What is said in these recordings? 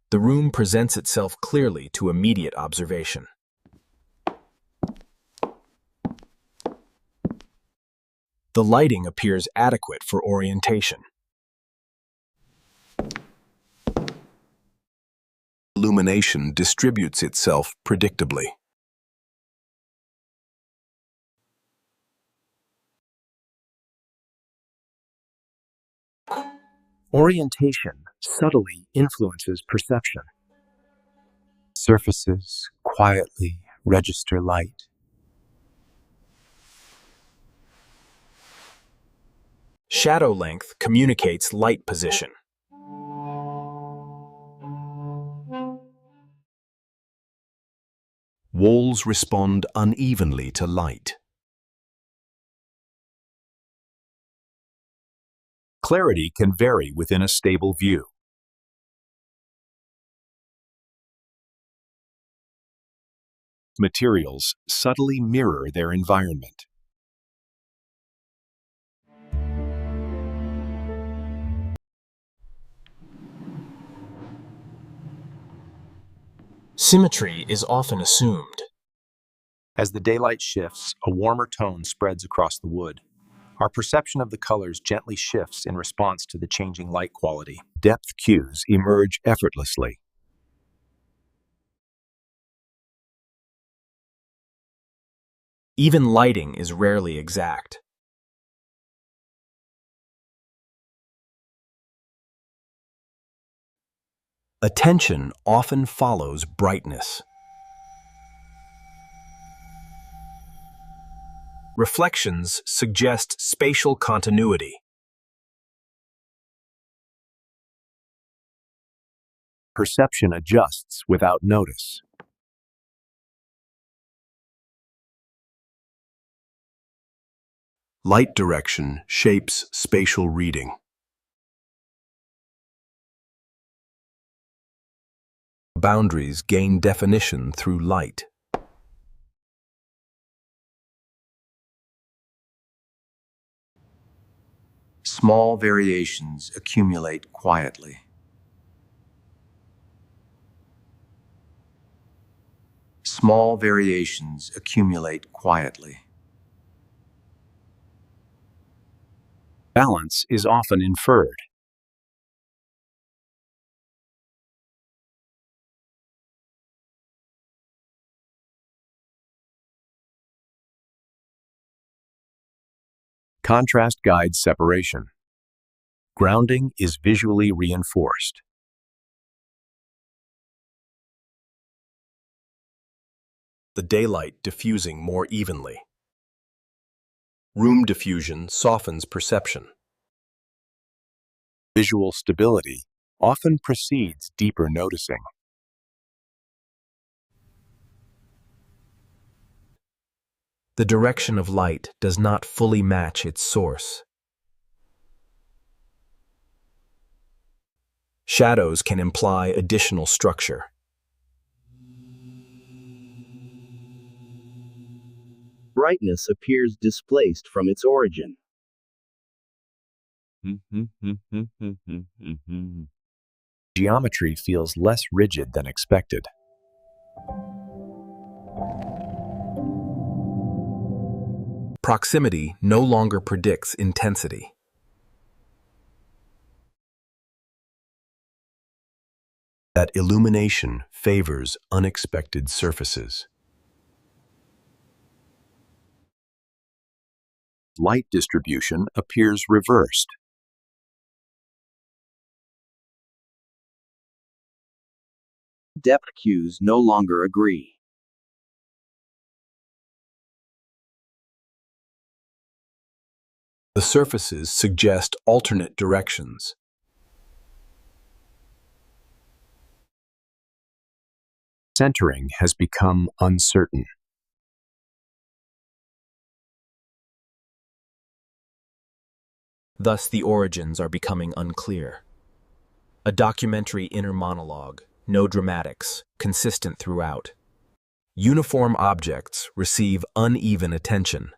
The room presents itself clearly to immediate observation. The lighting appears adequate for orientation. Illumination distributes itself predictably. Orientation subtly influences perception. Surfaces quietly register light. Shadow length communicates light position. Walls respond unevenly to light. Clarity can vary within a stable view. Materials subtly mirror their environment. Symmetry is often assumed. As the daylight shifts, a warmer tone spreads across the wood. Our perception of the colors gently shifts in response to the changing light quality. Depth cues emerge effortlessly. Even lighting is rarely exact. Attention often follows brightness. Reflections suggest spatial continuity. Perception adjusts without notice. Light direction shapes spatial reading. Boundaries gain definition through light. Small variations accumulate quietly. Small variations accumulate quietly. Balance is often inferred. Contrast guides separation. Grounding is visually reinforced. The daylight diffusing more evenly. Room diffusion softens perception. Visual stability often precedes deeper noticing. The direction of light does not fully match its source. Shadows can imply additional structure. Brightness appears displaced from its origin. Geometry feels less rigid than expected. Proximity no longer predicts intensity. That illumination favors unexpected surfaces. Light distribution appears reversed. Depth cues no longer agree. The surfaces suggest alternate directions. Centering has become uncertain. Thus, the origins are becoming unclear. A documentary inner monologue, no dramatics, consistent throughout. Uniform objects receive uneven attention.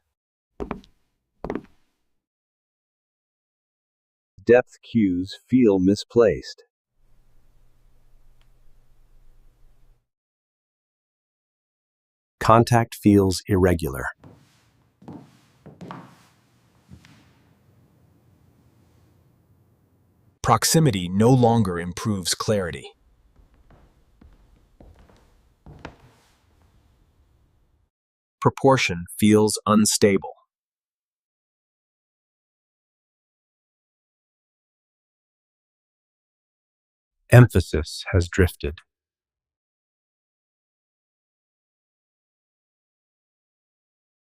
Depth cues feel misplaced. Contact feels irregular. Proximity no longer improves clarity. Proportion feels unstable. Emphasis has drifted.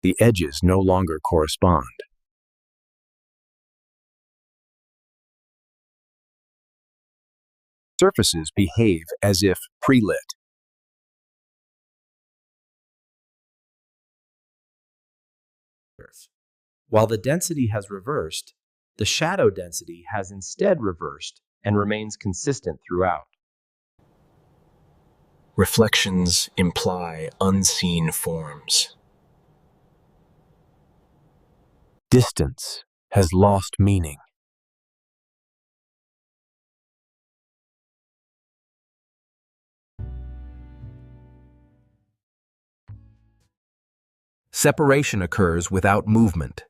The edges no longer correspond. Surfaces behave as if pre-lit. While the density has reversed, the shadow density has instead reversed and remains consistent throughout. Reflections imply unseen forms. Distance has lost meaning. Separation occurs without movement.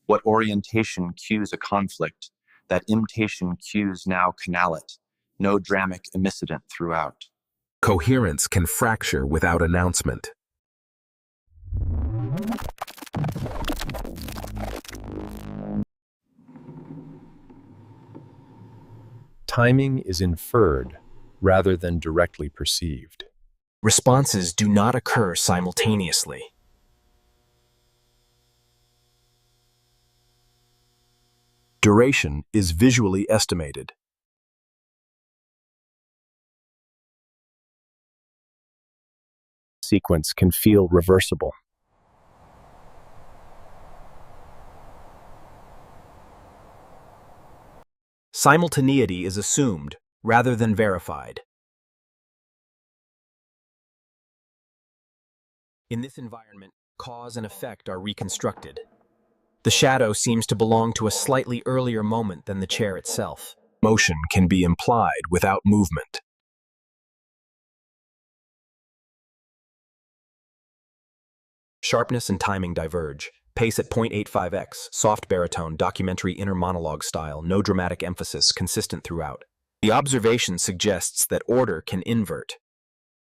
What orientation cues a conflict, that imitation cues now canal it, no dramic emiscident throughout. Coherence can fracture without announcement. Timing is inferred rather than directly perceived. Responses do not occur simultaneously. Duration is visually estimated. Sequence can feel reversible. Simultaneity is assumed rather than verified. In this environment, cause and effect are reconstructed. The shadow seems to belong to a slightly earlier moment than the chair itself. Motion can be implied without movement. Sharpness and timing diverge. Pace at 0.85x, soft baritone, documentary inner monologue style, no dramatic emphasis, consistent throughout. The observation suggests that order can invert.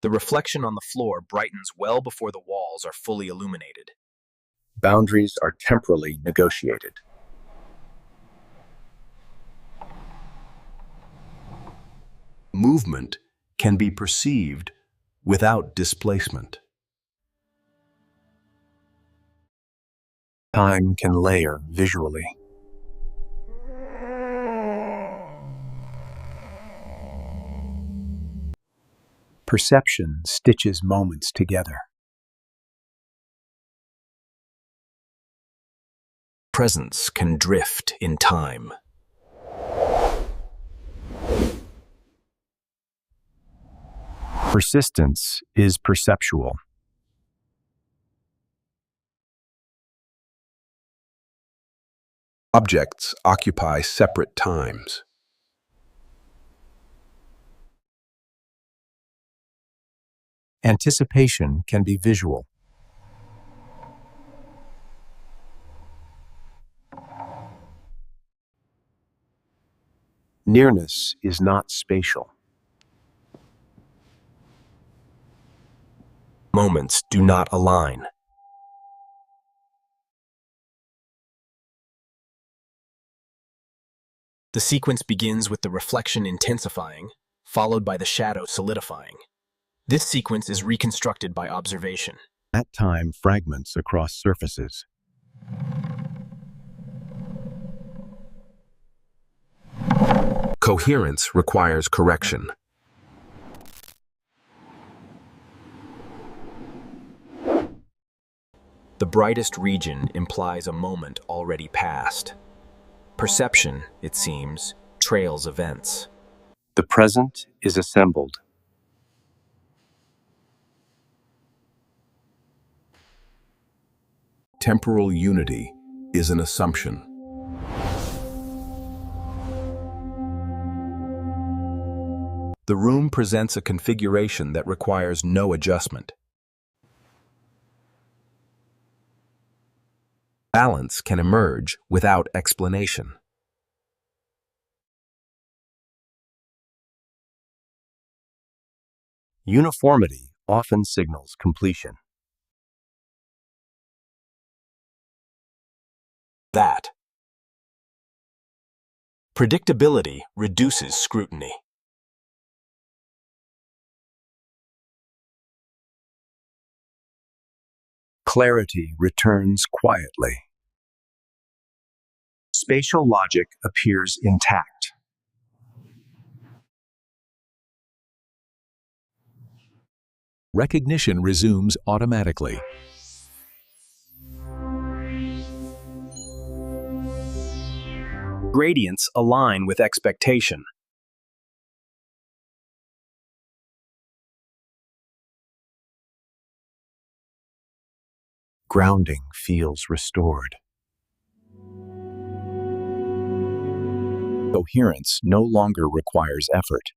The reflection on the floor brightens well before the walls are fully illuminated. Boundaries are temporally negotiated. Movement can be perceived without displacement. Time can layer visually. Perception stitches moments together. Presence can drift in time. Persistence is perceptual. Objects occupy separate times. Anticipation can be visual. Nearness is not spatial. Moments do not align. The sequence begins with the reflection intensifying, followed by the shadow solidifying. This sequence is reconstructed by observation. At time fragments across surfaces. Coherence requires correction. The brightest region implies a moment already past. Perception, it seems, trails events. The present is assembled. Temporal unity is an assumption. The room presents a configuration that requires no adjustment. Balance can emerge without explanation. Uniformity often signals completion. That. Predictability reduces scrutiny. Clarity returns quietly. Spatial logic appears intact. Recognition resumes automatically. Gradients align with expectation. Grounding feels restored. Coherence no longer requires effort.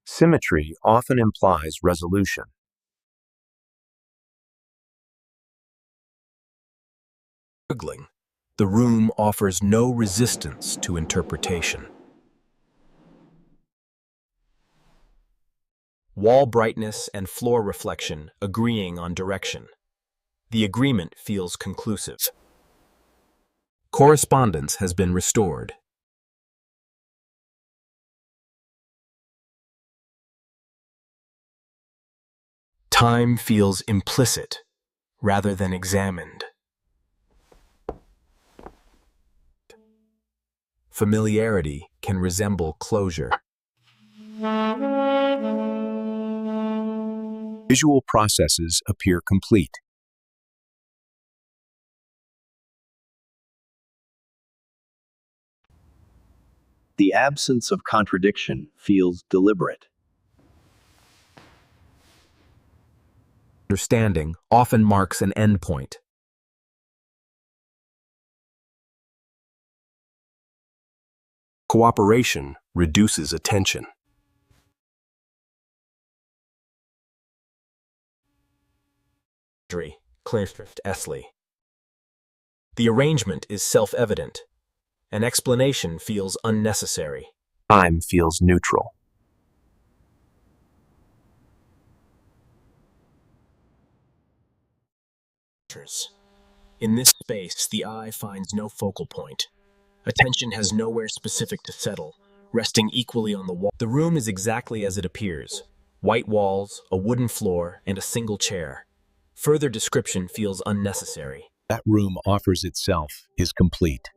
Symmetry often implies resolution. The room offers no resistance to interpretation. Wall brightness and floor reflection agreeing on direction. The agreement feels conclusive. Correspondence has been restored. Time feels implicit rather than examined. Familiarity can resemble closure. Visual processes appear complete. The absence of contradiction feels deliberate. Understanding often marks an endpoint. Cooperation reduces attention. Esley. The arrangement is self-evident. An explanation feels unnecessary. Time feels neutral. In this space, the eye finds no focal point. Attention has nowhere specific to settle, resting equally on the wall. The room is exactly as it appears. White walls, a wooden floor, and a single chair. Further description feels unnecessary. That room offers itself is complete.